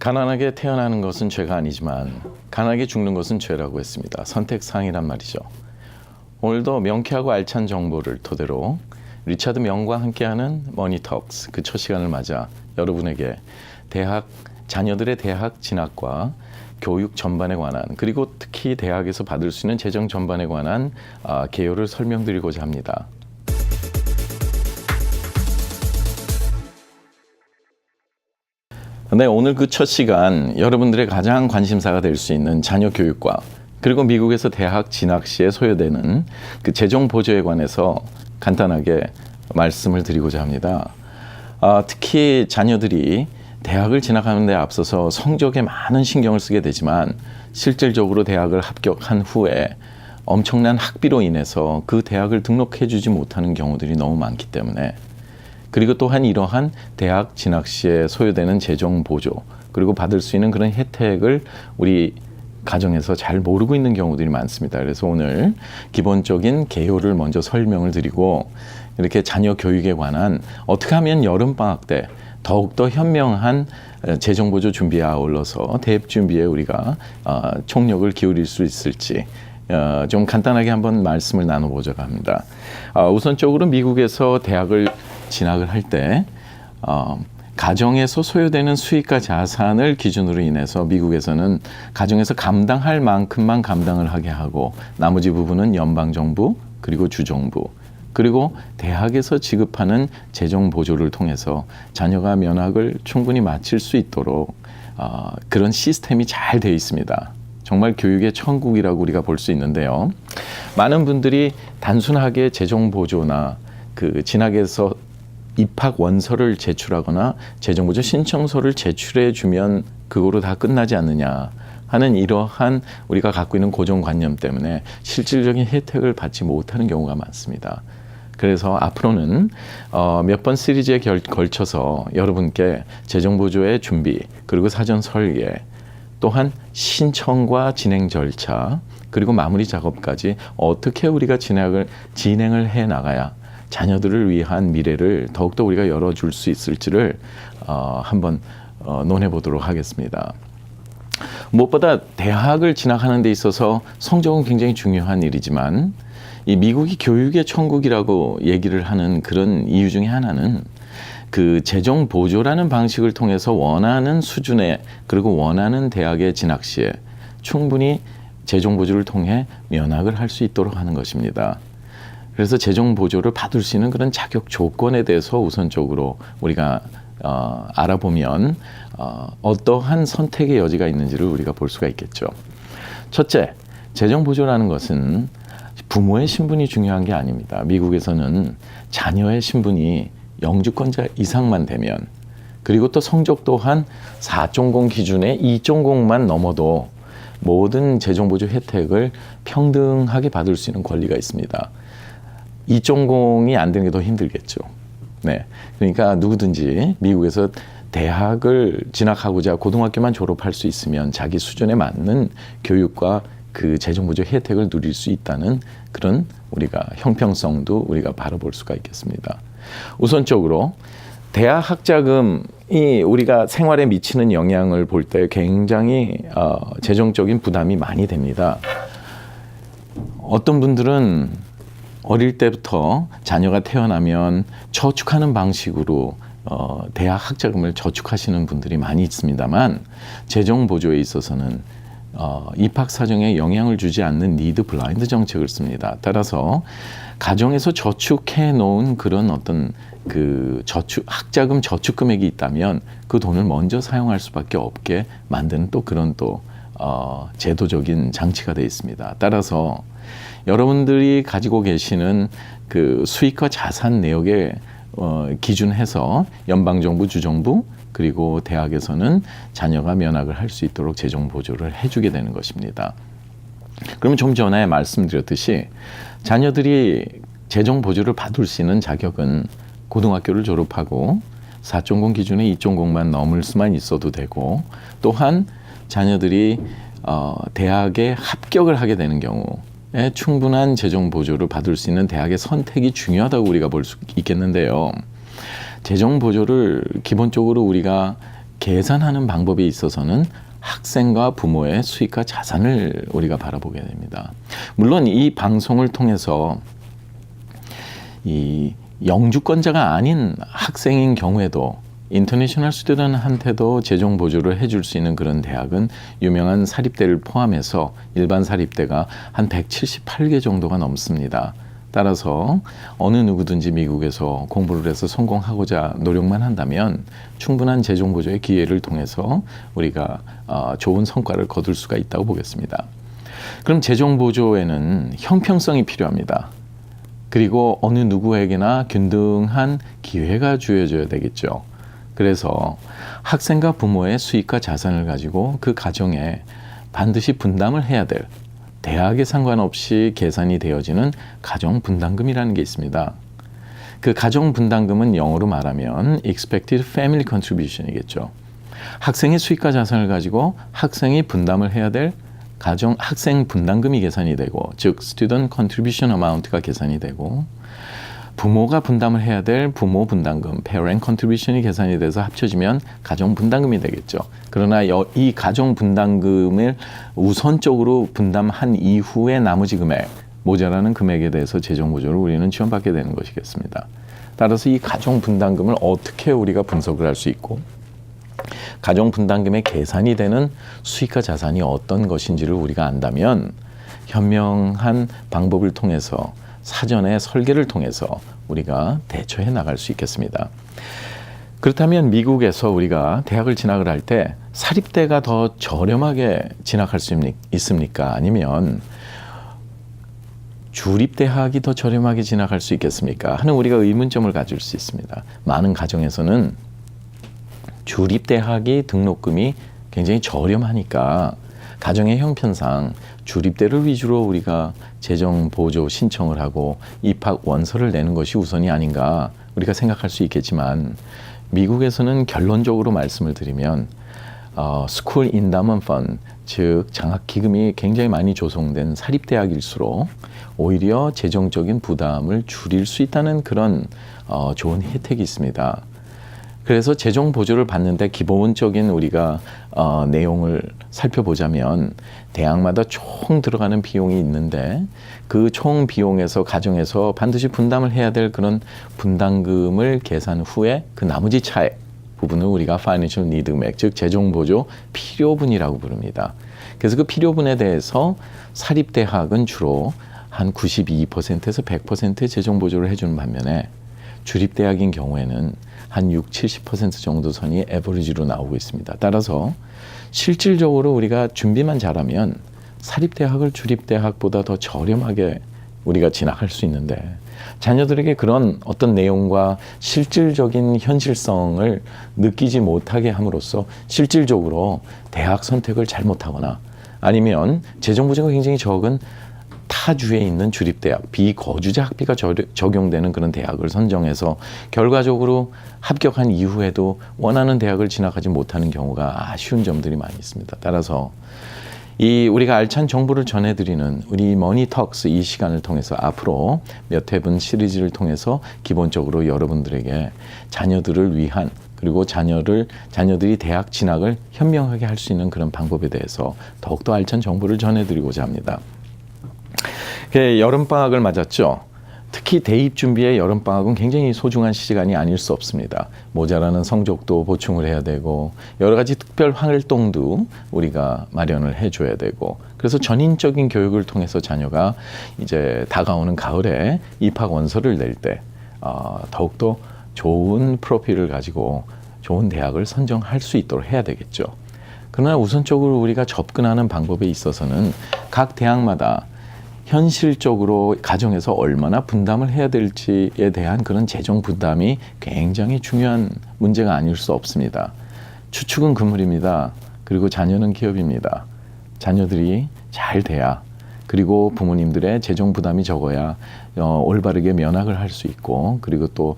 가난하게 태어나는 것은 죄가 아니지만 가난하게 죽는 것은 죄라고 했습니다. 선택사항이란 말이죠. 오늘도 명쾌하고 알찬 정보를 토대로 리차드 명과 함께하는 머니톡스 그 첫 시간을 맞아 여러분에게 자녀들의 대학 진학과 교육 전반에 관한, 그리고 특히 대학에서 받을 수 있는 재정 전반에 관한 개요를 설명드리고자 합니다. 네, 오늘 그 첫 시간 여러분들의 가장 관심사가 될 수 있는 자녀 교육과, 그리고 미국에서 대학 진학 시에 소요되는 그 재정 보조에 관해서 간단하게 말씀을 드리고자 합니다. 특히 자녀들이 대학을 진학하는 데 앞서서 성적에 많은 신경을 쓰게 되지만 실질적으로 대학을 합격한 후에 엄청난 학비로 인해서 그 대학을 등록해 주지 못하는 경우들이 너무 많기 때문에, 그리고 또한 이러한 대학 진학 시에 소요되는 재정 보조, 그리고 받을 수 있는 그런 혜택을 우리 가정에서 잘 모르고 있는 경우들이 많습니다. 그래서 오늘 기본적인 개요를 먼저 설명을 드리고, 이렇게 자녀 교육에 관한 어떻게 하면 여름방학 때 더욱더 현명한 재정보조 준비에 아울러서 대입 준비에 우리가 총력을 기울일 수 있을지 좀 간단하게 한번 말씀을 나눠보자고 합니다. 우선적으로 미국에서 대학을 진학을 할 때 가정에서 소요되는 수익과 자산을 기준으로 인해서 미국에서는 가정에서 감당할 만큼만 감당을 하게 하고, 나머지 부분은 연방정부, 그리고 주정부, 그리고 대학에서 지급하는 재정 보조를 통해서 자녀가 면학을 충분히 마칠 수 있도록 그런 시스템이 잘 되어 있습니다. 정말 교육의 천국이라고 우리가 볼 수 있는데요. 많은 분들이 단순하게 재정 보조나 그 진학에서 입학 원서를 제출하거나 재정보조 신청서를 제출해 주면 그거로 다 끝나지 않느냐 하는 이러한 우리가 갖고 있는 고정관념 때문에 실질적인 혜택을 받지 못하는 경우가 많습니다. 그래서 앞으로는 몇 번 시리즈에 걸쳐서 여러분께 재정보조의 준비, 그리고 사전 설계, 또한 신청과 진행 절차, 그리고 마무리 작업까지 어떻게 우리가 진행을 해 나가야 자녀들을 위한 미래를 더욱더 우리가 열어줄 수 있을지를 한번 논해보도록 하겠습니다. 무엇보다 대학을 진학하는 데 있어서 성적은 굉장히 중요한 일이지만, 이 미국이 교육의 천국이라고 얘기를 하는 그런 이유 중에 하나는 그 재정 보조라는 방식을 통해서 원하는 수준의, 그리고 원하는 대학에 진학 시에 충분히 재정 보조를 통해 면학을 할 수 있도록 하는 것입니다. 그래서 재정 보조를 받을 수 있는 그런 자격 조건에 대해서 우선적으로 우리가 알아보면 어떠한 선택의 여지가 있는지를 우리가 볼 수가 있겠죠. 첫째, 재정 보조라는 것은 부모의 신분이 중요한 게 아닙니다. 미국에서는 자녀의 신분이 영주권자 이상만 되면, 그리고 또 성적 또한 4.0 기준의 2.0만 넘어도 모든 재정 보조 혜택을 평등하게 받을 수 있는 권리가 있습니다. 2.0이 안 되는 게 더 힘들겠죠. 네. 그러니까 누구든지 미국에서 대학을 진학하고자 고등학교만 졸업할 수 있으면 자기 수준에 맞는 교육과 그 재정보조 혜택을 누릴 수 있다는 그런 우리가 형평성도 우리가 바라볼 수가 있겠습니다. 우선적으로 대학 학자금이 우리가 생활에 미치는 영향을 볼 때 굉장히 재정적인 부담이 많이 됩니다. 어떤 분들은 어릴 때부터 자녀가 태어나면 저축하는 방식으로 대학 학자금을 저축하시는 분들이 많이 있습니다만, 재정 보조에 있어서는 입학 사정에 영향을 주지 않는 니드 블라인드 정책을 씁니다. 따라서 가정에서 저축해 놓은 그런 어떤 그 학자금 저축 금액이 있다면 그 돈을 먼저 사용할 수밖에 없게 만드는 또 그런 제도적인 장치가 되어 있습니다. 따라서 여러분들이 가지고 계시는 그 수익과 자산 내역에 기준해서 연방정부, 주정부, 그리고 대학에서는 자녀가 면학을 할 수 있도록 재정 보조를 해주게 되는 것입니다. 그러면 좀 전에 말씀드렸듯이 자녀들이 재정 보조를 받을 수 있는 자격은 고등학교를 졸업하고 4.0 기준의 2.0만 넘을 수만 있어도 되고, 또한 자녀들이 대학에 합격을 하게 되는 경우에 충분한 재정 보조를 받을 수 있는 대학의 선택이 중요하다고 우리가 볼 수 있겠는데요. 재정 보조를 기본적으로 우리가 계산하는 방법에 있어서는 학생과 부모의 수익과 자산을 우리가 바라보게 됩니다. 물론 이 방송을 통해서 이 영주권자가 아닌 학생인 경우에도 인터내셔널 스튜던트한테도 재정 보조를 해줄 수 있는 그런 대학은 유명한 사립대를 포함해서 일반 사립대가 한 178개 정도가 넘습니다. 따라서 어느 누구든지 미국에서 공부를 해서 성공하고자 노력만 한다면 충분한 재정 보조의 기회를 통해서 우리가 좋은 성과를 거둘 수가 있다고 보겠습니다. 그럼 재정 보조에는 형평성이 필요합니다. 그리고 어느 누구에게나 균등한 기회가 주어져야 되겠죠. 그래서 학생과 부모의 수익과 자산을 가지고 그 가정에 반드시 분담을 해야 될, 대학에 상관없이 계산이 되어지는 가정 분담금이라는 게 있습니다. 그 가정 분담금은 영어로 말하면 expected family contribution이겠죠. 학생의 수익과 자산을 가지고 학생이 분담을 해야 될 가정 학생 분담금이 계산이 되고, 즉 student contribution amount가 계산이 되고, 부모가 분담을 해야 될 부모 분담금 parent contribution이 계산이 돼서 합쳐지면 가정 분담금이 되겠죠. 그러나 이 가정 분담금을 우선적으로 분담한 이후에 나머지 금액, 모자라는 금액에 대해서 재정 보조를 우리는 지원받게 되는 것이겠습니다. 따라서 이 가정 분담금을 어떻게 우리가 분석을 할 수 있고, 가정 분담금의 계산이 되는 수익과 자산이 어떤 것인지를 우리가 안다면 현명한 방법을 통해서, 사전의 설계를 통해서 우리가 대처해 나갈 수 있겠습니다. 그렇다면 미국에서 우리가 대학을 진학을 할 때 사립대가 더 저렴하게 진학할 수 있습니까? 아니면 주립대학이 더 저렴하게 진학할 수 있겠습니까? 하는 우리가 의문점을 가질 수 있습니다. 많은 가정에서는 주립대학이 등록금이 굉장히 저렴하니까 가정의 형편상 주립대를 위주로 우리가 재정 보조 신청을 하고 입학 원서를 내는 것이 우선이 아닌가 우리가 생각할 수 있겠지만, 미국에서는 결론적으로 말씀을 드리면 School Endowment Fund, 즉 장학기금이 굉장히 많이 조성된 사립대학일수록 오히려 재정적인 부담을 줄일 수 있다는 그런 좋은 혜택이 있습니다. 그래서 재정 보조를 받는데 기본적인 우리가 내용을 살펴보자면 대학마다 총 들어가는 비용이 있는데 그 총 비용에서 가정에서 반드시 분담을 해야 될 그런 분담금을 계산 후에 그 나머지 차액 부분을 우리가 Financial Need 금액, 즉 재정 보조 필요분이라고 부릅니다. 그래서 그 필요분에 대해서 사립대학은 주로 한 92%에서 100%의 재정 보조를 해주는 반면에 주립대학인 경우에는 한 60-70% 정도 선이 에버리지로 나오고 있습니다. 따라서 실질적으로 우리가 준비만 잘하면 사립대학을 주립대학보다 더 저렴하게 우리가 진학할 수 있는데, 자녀들에게 그런 어떤 내용과 실질적인 현실성을 느끼지 못하게 함으로써 실질적으로 대학 선택을 잘못하거나 아니면 재정 보조가 굉장히 적은 타주에 있는 주립대학, 비거주자 학비가 적용되는 그런 대학을 선정해서 결과적으로 합격한 이후에도 원하는 대학을 진학하지 못하는 경우가 아쉬운 점들이 많이 있습니다. 따라서 우리가 알찬 정보를 전해드리는 우리 머니톡스 이 시간을 통해서 앞으로 몇 회분 시리즈를 통해서 기본적으로 여러분들에게 자녀들을 위한, 그리고 자녀들이 대학 진학을 현명하게 할 수 있는 그런 방법에 대해서 더욱더 알찬 정보를 전해드리고자 합니다. 여름방학을 맞았죠. 특히 대입 준비의 여름방학은 굉장히 소중한 시간이 아닐 수 없습니다. 모자라는 성적도 보충을 해야 되고 여러 가지 특별 활동도 우리가 마련을 해줘야 되고, 그래서 전인적인 교육을 통해서 자녀가 이제 다가오는 가을에 입학 원서를 낼 때 더욱더 좋은 프로필을 가지고 좋은 대학을 선정할 수 있도록 해야 되겠죠. 그러나 우선적으로 우리가 접근하는 방법에 있어서는 각 대학마다 현실적으로 가정에서 얼마나 분담을 해야 될지에 대한 그런 재정 부담이 굉장히 중요한 문제가 아닐 수 없습니다. 추측은 금물입니다. 그리고 자녀는 기업입니다. 자녀들이 잘 돼야, 그리고 부모님들의 재정 부담이 적어야 올바르게 면학을 할 수 있고, 그리고 또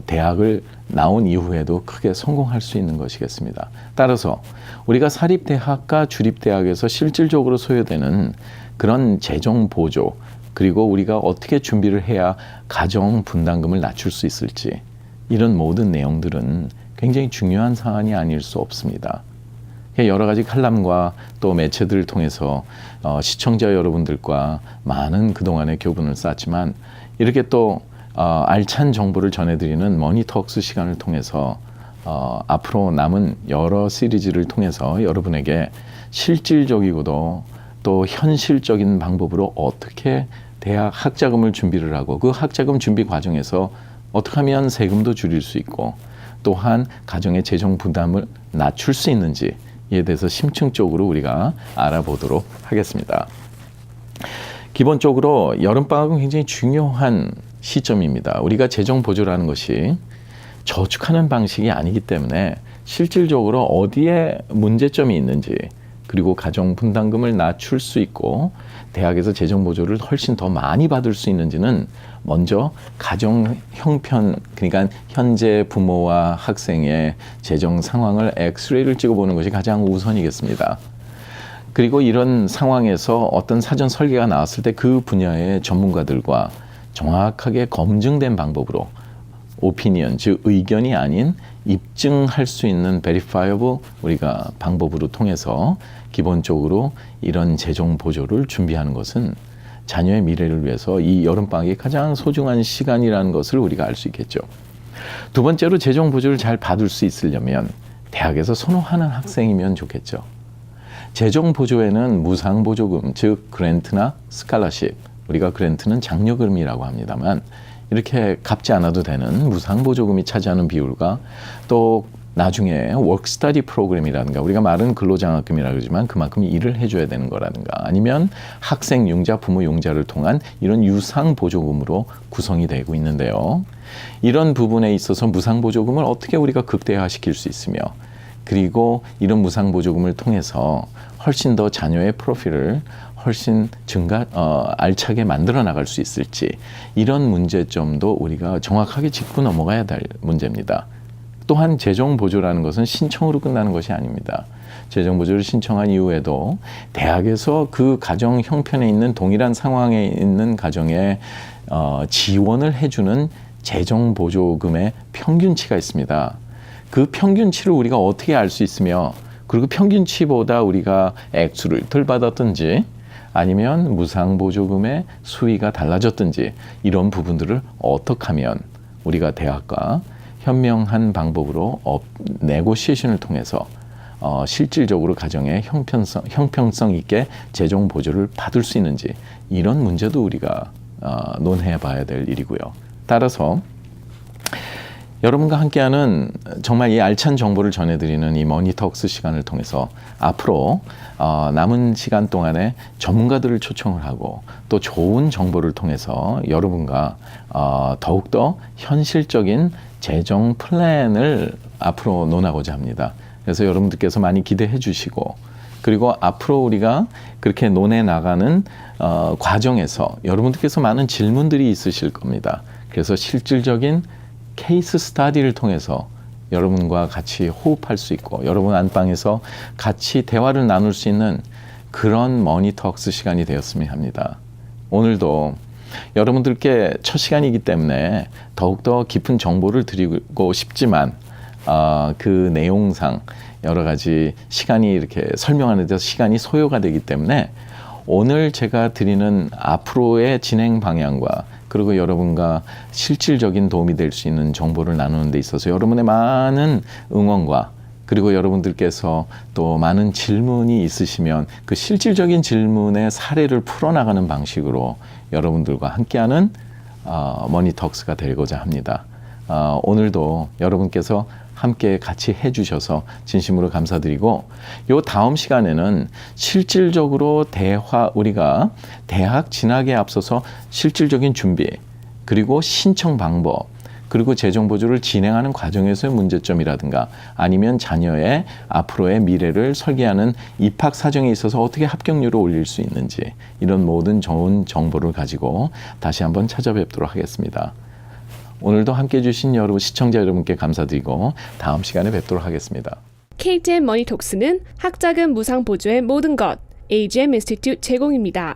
대학을 나온 이후에도 크게 성공할 수 있는 것이겠습니다. 따라서 우리가 사립대학과 주립대학에서 실질적으로 소요되는 그런 재정 보조, 그리고 우리가 어떻게 준비를 해야 가정 분담금을 낮출 수 있을지, 이런 모든 내용들은 굉장히 중요한 사안이 아닐 수 없습니다. 여러 가지 칼럼과 또 매체들을 통해서 시청자 여러분들과 많은 그동안의 교훈을 쌓았지만 이렇게 또 알찬 정보를 전해드리는 머니톡스 시간을 통해서 앞으로 남은 여러 시리즈를 통해서 여러분에게 실질적이고도 또 현실적인 방법으로 어떻게 대학 학자금을 준비를 하고 그 학자금 준비 과정에서 어떻게 하면 세금도 줄일 수 있고 또한 가정의 재정 부담을 낮출 수 있는지 이에 대해서 심층적으로 우리가 알아보도록 하겠습니다. 기본적으로 여름방학은 굉장히 중요한 시점입니다. 우리가 재정 보조라는 것이 저축하는 방식이 아니기 때문에 실질적으로 어디에 문제점이 있는지 그리고 가정 분담금을 낮출 수 있고 대학에서 재정 보조를 훨씬 더 많이 받을 수 있는지는 먼저 가정 형편, 그러니까 현재 부모와 학생의 재정 상황을 엑스레이를 찍어보는 것이 가장 우선이겠습니다. 그리고 이런 상황에서 어떤 사전 설계가 나왔을 때 그 분야의 전문가들과 정확하게 검증된 방법으로 오피니언, 즉 의견이 아닌 입증할 수 있는 베리파이어블 우리가 방법으로 통해서 기본적으로 이런 재정 보조를 준비하는 것은 자녀의 미래를 위해서 이 여름방학이 가장 소중한 시간이라는 것을 우리가 알 수 있겠죠. 두 번째로 재정 보조를 잘 받을 수 있으려면 대학에서 선호하는 학생이면 좋겠죠. 재정 보조에는 무상 보조금, 즉 그랜트나 스칼러십, 우리가 그랜트는 장려금이라고 합니다만 이렇게 갚지 않아도 되는 무상 보조금이 차지하는 비율과 또 나중에 워크스터디 프로그램이라든가 우리가 말은 근로장학금이라고 그러지만 그만큼 일을 해줘야 되는 거라든가 아니면 학생 융자, 부모 융자를 통한 이런 유상 보조금으로 구성이 되고 있는데요. 이런 부분에 있어서 무상 보조금을 어떻게 우리가 극대화시킬 수 있으며 그리고 이런 무상 보조금을 통해서 훨씬 더 자녀의 프로필을 훨씬 알차게 만들어 나갈 수 있을지 이런 문제점도 우리가 정확하게 짚고 넘어가야 될 문제입니다. 또한 재정 보조라는 것은 신청으로 끝나는 것이 아닙니다. 재정 보조를 신청한 이후에도 대학에서 그 가정 형편에 있는 동일한 상황에 있는 가정에 지원을 해주는 재정 보조금의 평균치가 있습니다. 그 평균치를 우리가 어떻게 알 수 있으며 그리고 평균치보다 우리가 액수를 덜 받았든지 아니면 무상 보조금의 수위가 달라졌든지 이런 부분들을 어떻게 하면 우리가 대학과 현명한 방법으로 네고시에이션을 통해서 실질적으로 가정의 형평성 있게 재정 보조를 받을 수 있는지 이런 문제도 우리가 논해 봐야 될 일이고요. 따라서 여러분과 함께하는 정말 이 알찬 정보를 전해드리는 이 머니톡스 시간을 통해서 앞으로 남은 시간 동안에 전문가들을 초청을 하고 또 좋은 정보를 통해서 여러분과 더욱더 현실적인 재정 플랜을 앞으로 논하고자 합니다. 그래서 여러분들께서 많이 기대해 주시고 그리고 앞으로 우리가 그렇게 논해 나가는 과정에서 여러분들께서 많은 질문들이 있으실 겁니다. 그래서 실질적인 케이스 스터디를 통해서 여러분과 같이 호흡할 수 있고 여러분 안방에서 같이 대화를 나눌 수 있는 그런 머니톡스 시간이 되었으면 합니다. 오늘도 여러분들께 첫 시간이기 때문에 더욱더 깊은 정보를 드리고 싶지만 그 내용상 여러 가지 시간이 이렇게 설명하는 데서 시간이 소요가 되기 때문에 오늘 제가 드리는 앞으로의 진행 방향과 그리고 여러분과 실질적인 도움이 될 수 있는 정보를 나누는 데 있어서 여러분의 많은 응원과 그리고 여러분들께서 또 많은 질문이 있으시면 그 실질적인 질문의 사례를 풀어나가는 방식으로 여러분들과 함께하는 머니톡스가 되고자 합니다. 오늘도 여러분께서 함께 같이 해주셔서 진심으로 감사드리고 요 다음 시간에는 실질적으로 우리가 대학 진학에 앞서서 실질적인 준비 그리고 신청 방법 그리고 재정 보조를 진행하는 과정에서의 문제점이라든가 아니면 자녀의 앞으로의 미래를 설계하는 입학 사정에 있어서 어떻게 합격률을 올릴 수 있는지 이런 모든 좋은 정보를 가지고 다시 한번 찾아뵙도록 하겠습니다. 오늘도 함께해 주신 여러분 시청자 여러분께 감사드리고 다음 시간에 뵙도록 하겠습니다. KTN 머니톡스는 학자금 무상 보조의 모든 것 AGM 인스티튜트 제공입니다.